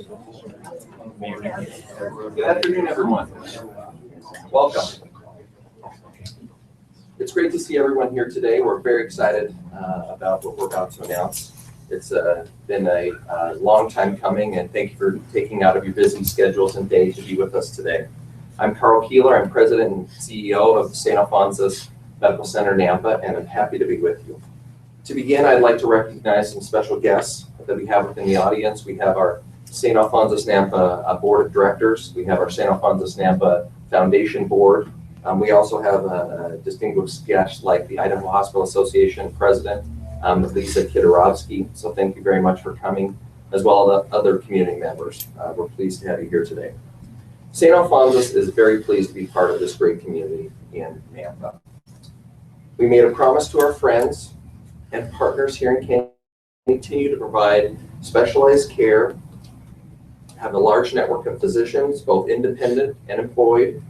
Good afternoon, everyone. Welcome. It's great to see everyone here today. We're very excited about what we're about to announce. It's been a long time coming, and thank you for taking out of your busy schedules and day to be with us today. I'm Carl Keeler. I'm President and CEO of St. Alphonsus Medical Center, Nampa, and I'm happy to be with you. To begin, I'd like to recognize some special guests that we have within the audience. We have our St. Alphonsus Nampa Board of Directors. We have our St. Alphonsus Nampa Foundation Board. We also have distinguished guests like the Idaho Hospital Association President, Lisa Kidarovsky. So thank you very much for coming, as well as other community members. We're pleased to have you here today. St. Alphonsus is very pleased to be part of this great community in Nampa. We made a promise to our friends and partners here in Canada to continue to provide specialized care, have a large network of physicians, both independent and employed.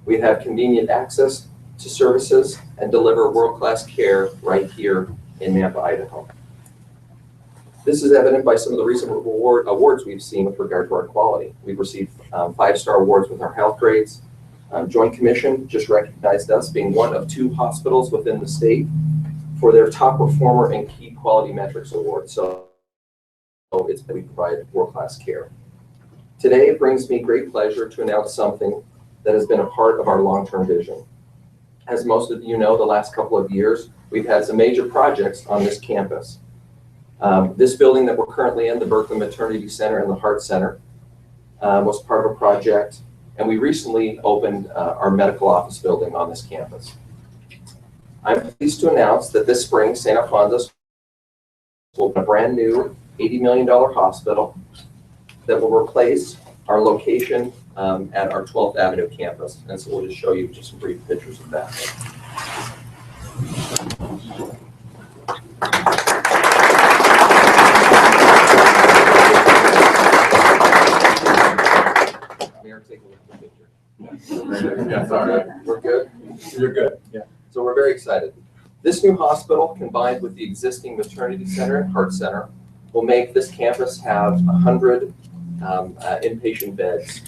We have convenient access to services and deliver world-class care right here in Nampa, Idaho. This is evident by some of the recent awards we've seen with regard to our quality. We've received 5-star awards with our health grades. Joint Commission just recognized us being one of 2 hospitals within the state for their top performer and key quality metrics award. So it's that we provide world-class care. Today, it brings me great pleasure to announce something that has been a part of our long-term vision. As most of you know, the last couple of years, we've had some major projects on this campus. This building that we're currently in, the Berkeley Maternity Center and the Heart Center, was part of a project, and we recently opened our medical office building on this campus. I'm pleased to announce that this spring, St. Alphonsus will open a brand new $80 million hospital that will replace our location at our 12th Avenue campus. And so we'll just show you just some brief pictures of that. Mayor, take a look at the picture. Yeah, sorry. We're good? You're good. Yeah. So we're very excited. This new hospital, combined with the existing maternity center and heart center, will make this campus have 100 inpatient beds.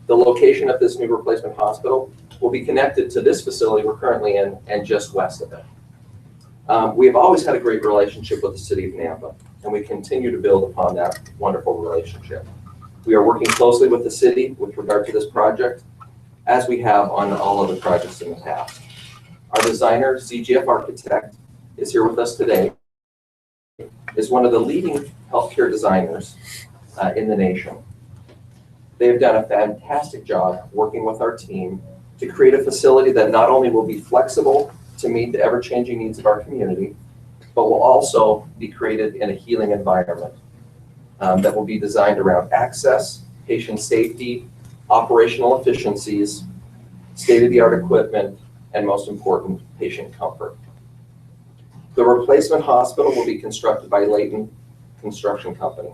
The location of this new replacement hospital will be connected to this facility we're currently in and just west of it. We have always had a great relationship with the city of Nampa, and we continue to build upon that wonderful relationship. We are working closely with the city with regard to this project, as we have on all other projects in the past. Our designer, CGF Architect, is here with us today, is one of the leading healthcare designers in the nation. They have done a fantastic job working with our team to create a facility that not only will be flexible to meet the ever-changing needs of our community, but will also be created in a healing environment that will be designed around access, patient safety, operational efficiencies, state-of-the-art equipment, and most important, patient comfort. The replacement hospital will be constructed by Layton Construction Company.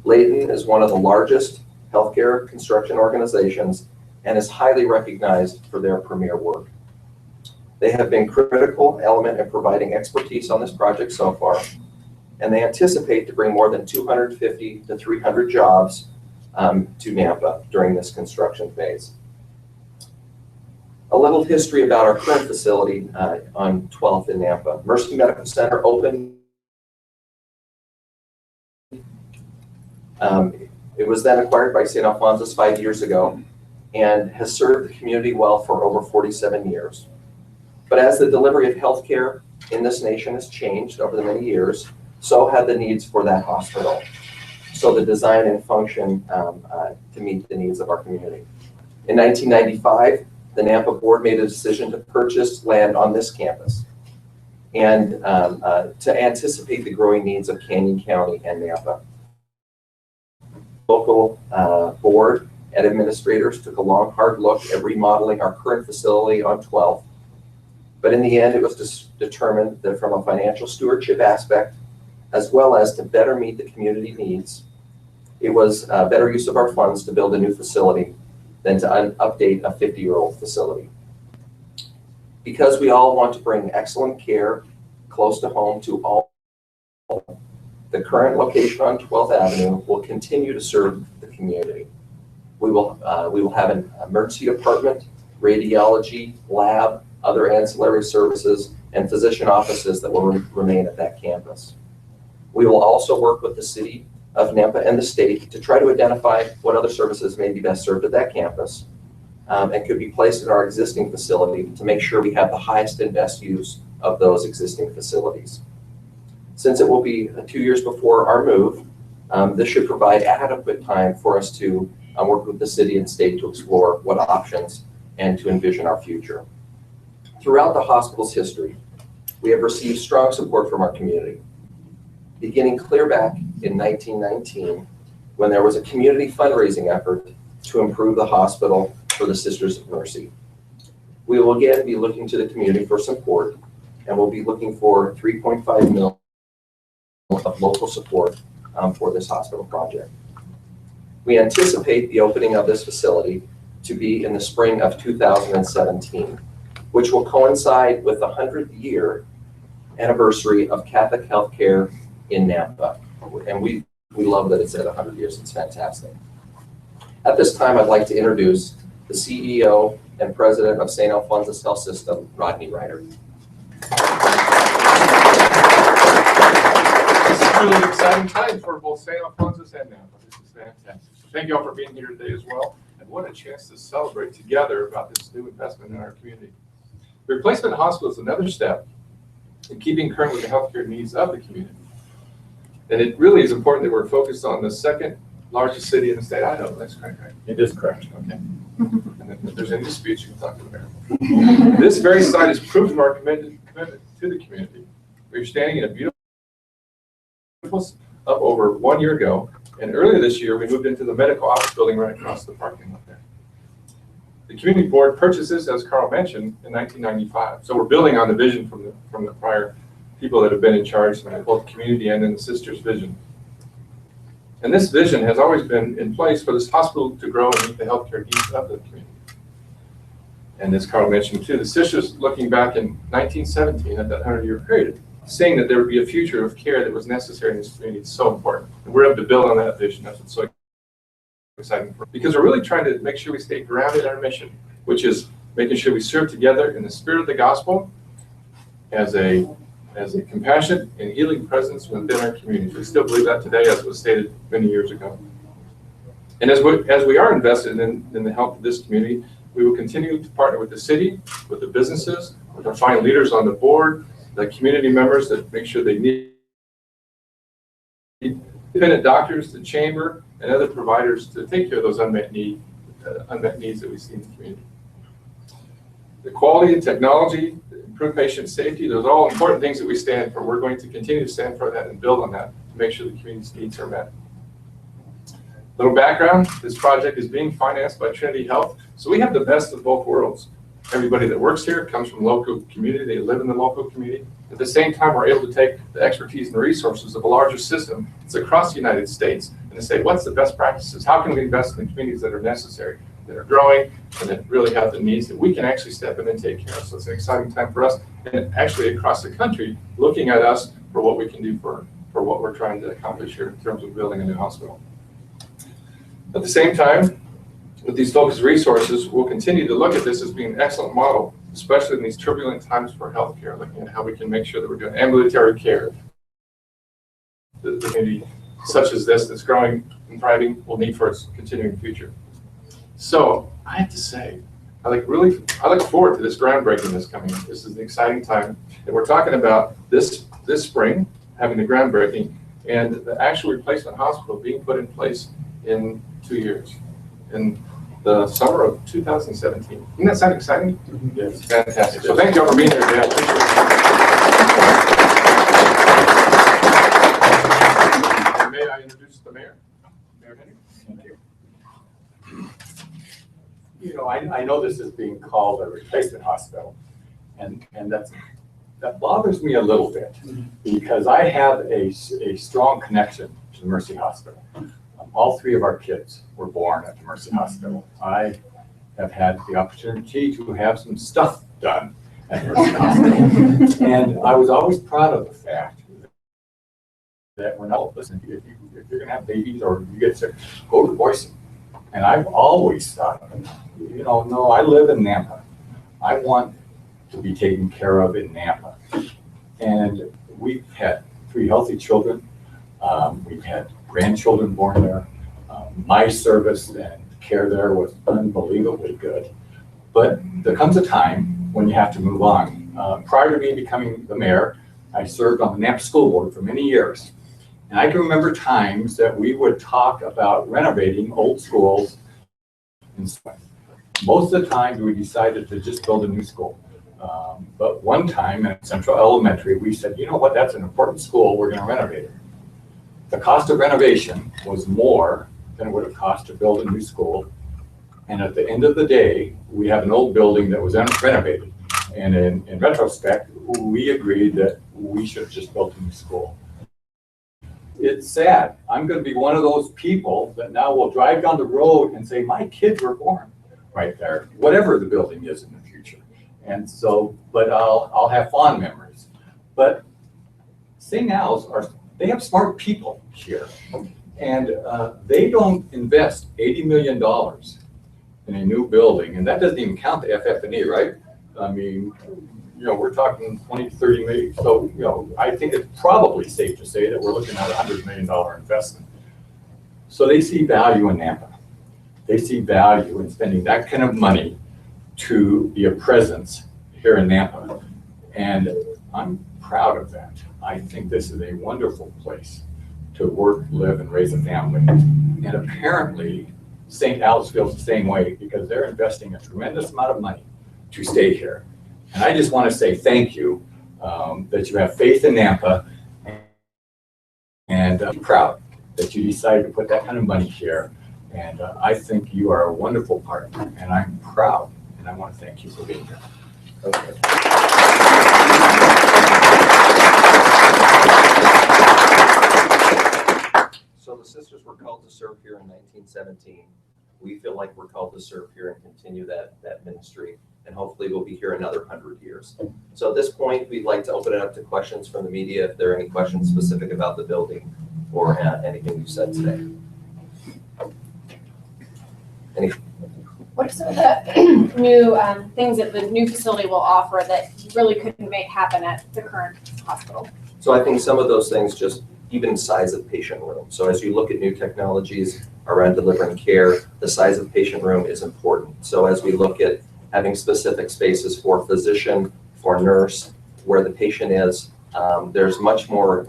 Layton is one of the largest healthcare construction organizations and is highly recognized for their premier work. They have been a critical element in providing expertise on this project so far, and they anticipate to bring more than 250 to 300 jobs to Nampa during this construction phase. A little history about our current facility on 12th in Nampa. Mercy Medical Center opened. It was then acquired by St. Alphonsus 5 years ago and has served the community well for over 47 years. But as the delivery of healthcare in this nation has changed over the many years, so have the needs for that hospital. So the design and function to meet the needs of our community. In 1995, the Nampa board made a decision to purchase land on this campus and to anticipate the growing needs of Canyon County and Nampa. Local board and administrators took a long, hard look at remodeling our current facility on 12th. But in the end, it was determined that from a financial stewardship aspect, as well as to better meet the community needs, it was a better use of our funds to build a new facility than to update a 50-year-old facility. Because we all want to bring excellent care close to home to all, the current location on 12th Avenue will continue to serve the community. We will have an emergency department, radiology, lab, other ancillary services, and physician offices that will remain at that campus. We will also work with the city of Nampa and the state to try to identify what other services may be best served at that campus and could be placed in our existing facility to make sure we have the highest and best use of those existing facilities. Since it will be 2 years before our move, this should provide adequate time for us to work with the city and state to explore what options and to envision our future. Throughout the hospital's history, we have received strong support from our community. Beginning clear back in 1919, when there was a community fundraising effort to improve the hospital for the Sisters of Mercy. We will again be looking to the community for support, and we'll be looking for $3.5 million of local support for this hospital project. We anticipate the opening of this facility to be in the spring of 2017, which will coincide with the 100th year anniversary of Catholic healthcare in Nampa. And we love that it's at 100 years, it's fantastic. At this time, I'd like to introduce the CEO and President of St. Alphonsus Health System, Rodney Ryder. This is really an exciting time for both St. Alphonsus and Nampa. This is fantastic. So thank you all for being here today as well. And what a chance to celebrate together about this new investment in our community. The replacement hospital is another step in keeping current with the healthcare needs of the community. And it really is important that we're focused on the second largest city in the state of Idaho. That's correct, right? It is correct. Okay. And if there's any disputes, you can talk to the mayor. This very site is proof of our commitment to the community. We're standing in a beautiful up over 1 year ago, and earlier this year we moved into the medical office building right across the parking lot there. The community board purchased this, as Carl mentioned, in 1995. So we're building on the vision from the prior people that have been in charge, both the community and in the Sisters' vision. And this vision has always been in place for this hospital to grow and meet the healthcare needs of the community. And as Carl mentioned too, the Sisters, looking back in 1917 at that 100-year period, saying that there would be a future of care that was necessary in this community is so important. And we're able to build on that vision. That's what's so exciting for us. Because we're really trying to make sure we stay grounded in our mission, which is making sure we serve together in the spirit of the gospel as a compassionate and healing presence within our communities. We still believe that today, as was stated many years ago. And as we are invested in the health of this community, we will continue to partner with the city, with the businesses, with our fine leaders on the board, the community members that make sure they need independent doctors, the chamber, and other providers to take care of those unmet needs that we see in the community. The quality and technology, improve patient safety, those are all important things that we stand for. We're going to continue to stand for that and build on that to make sure the community's needs are met. Little background, this project is being financed by Trinity Health. So we have the best of both worlds. Everybody that works here comes from local community, they live in the local community. At the same time, we're able to take the expertise and resources of a larger system that's across the United States and to say, what's the best practices? How can we invest in the communities that are necessary, that are growing, and that really have the needs that we can actually step in and take care of? So it's an exciting time for us, and actually across the country, looking at us for what we can do for what we're trying to accomplish here in terms of building a new hospital. At the same time, with these focused resources, we'll continue to look at this as being an excellent model, especially in these turbulent times for healthcare, looking at how we can make sure that we're doing ambulatory care. The community such as this that's growing and thriving will need for its continuing future. So I have to say, I look forward to this groundbreaking that's coming. This is an exciting time. And we're talking about this spring, having the groundbreaking, and the actual replacement hospital being put in place in 2 years. In the summer of 2017. Doesn't that sound exciting? Yes. Fantastic. So thank you all for being here today. I appreciate it. May I introduce the mayor? Mayor Henry. Thank you. You know, I know this is being called a replacement hospital, and that bothers me a little bit because I have a strong connection to the Mercy Hospital. All three of our kids were born at the Mercy Hospital. I have had the opportunity to have some stuff done at Mercy Hospital. And I was always proud of the fact that we're not, listen, if you're gonna have babies or you get sick, go to Boise. And I've always thought, you know, no, I live in Nampa. I want to be taken care of in Nampa. And we've had 3 healthy children. We've had grandchildren born there. My service and care there was unbelievably good. But there comes a time when you have to move on. Prior to me becoming the mayor, I served on the Nampa School Board for many years. And I can remember times that we would talk about renovating old schools. And most of the time we decided to just build a new school. But one time at Central Elementary, we said, you know what, that's an important school, we're gonna renovate it. The cost of renovation was more than it would have cost to build a new school. And at the end of the day, we have an old building that was renovated. And in retrospect, we agreed that we should have just built a new school. It's sad. I'm going to be one of those people that now will drive down the road and say, my kids were born right there, whatever the building is in the future. And so, but I'll have fond memories. But St. Al's they have smart people here. And they don't invest $80 million in a new building. And that doesn't even count the FF&E, right? I mean, you know, we're talking 20 to 30 million. So, you know, I think it's probably safe to say that we're looking at a $100 million investment. So they see value in Nampa. They see value in spending that kind of money to be a presence here in Nampa. And I'm proud of that. I think this is a wonderful place to work, live, and raise a family. And apparently, St. Al's feels the same way because they're investing a tremendous amount of money to stay here. And I just want to say thank you that you have faith in Nampa, and I'm proud that you decided to put that kind of money here. And I think you are a wonderful partner, and I'm proud, and I want to thank you for being here. Okay. So the sisters were called to serve here in 1917. We feel like we're called to serve here and continue that ministry. And hopefully we'll be here another 100 years. So at this point, we'd like to open it up to questions from the media if there are any questions specific about the building or anything you said today. Any? What are some of the new things that the new facility will offer that really couldn't make happen at the current hospital? So I think some of those things, just even size of patient room. So as you look at new technologies around delivering care, the size of patient room is important. So as we look at having specific spaces for physician, for nurse, where the patient is, there's much more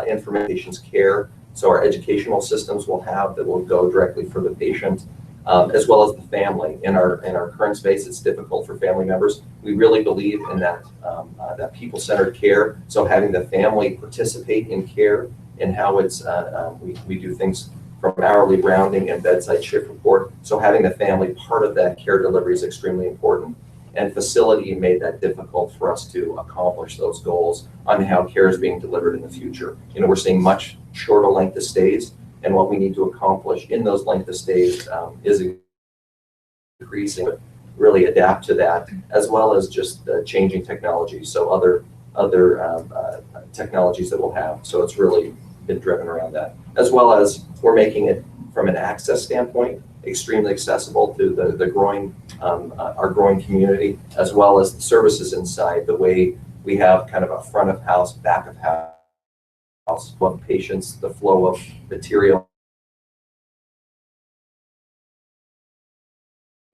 information's care. So our educational systems will have that will go directly for the patient, as well as the family. In our current space, it's difficult for family members. We really believe in that that people-centered care. So having the family participate in care and how it's we do things from hourly rounding and bedside shift report. So having the family part of that care delivery is extremely important. And facility made that difficult for us to accomplish those goals on how care is being delivered in the future. You know, we're seeing much shorter length of stays, and what we need to accomplish in those length of stays is increasing, but really adapt to that, as well as just changing technology. So other technologies that we'll have. So it's really been driven around that, as well as we're making it from an access standpoint extremely accessible to the growing our growing community, as well as the services inside. The way we have kind of a front of house, back of house, of patients, the flow of material,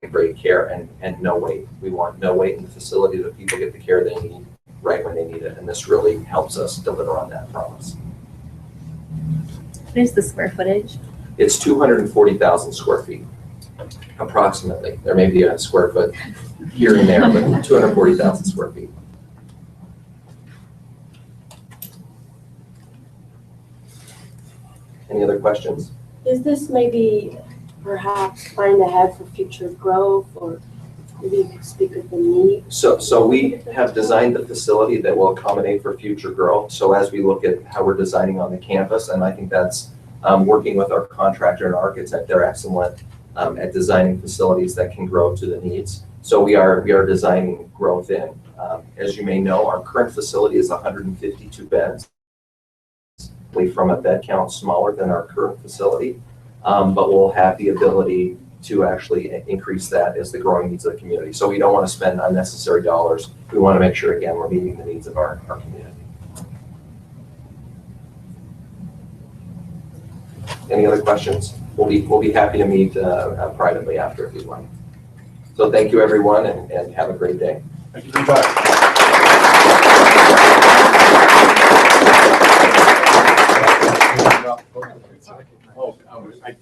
great care, and no wait. We want no wait in the facility, that people get the care they need right when they need it, and this really helps us deliver on that promise. What is the square footage? It's 240,000 square feet, approximately. There may be a square foot here and there, but 240,000 square feet. Any other questions? Is this maybe perhaps planning ahead for future growth, or maybe you could speak of the need? So we have designed the facility that will accommodate for future growth. So as we look at how we're designing on the campus, and I think that's working with our contractor and architect, they're excellent at designing facilities that can grow to the needs. So we are designing growth in. As you may know, our current facility is 152 beds. typically from a bed count smaller than our current facility, but we'll have the ability to actually increase that as the growing needs of the community. So we don't want to spend unnecessary dollars. We want to make sure, again, we're meeting the needs of our community. Any other questions? We'll be happy to meet privately after if you want. So thank you, everyone, and have a great day. Thank you very much. Oh, I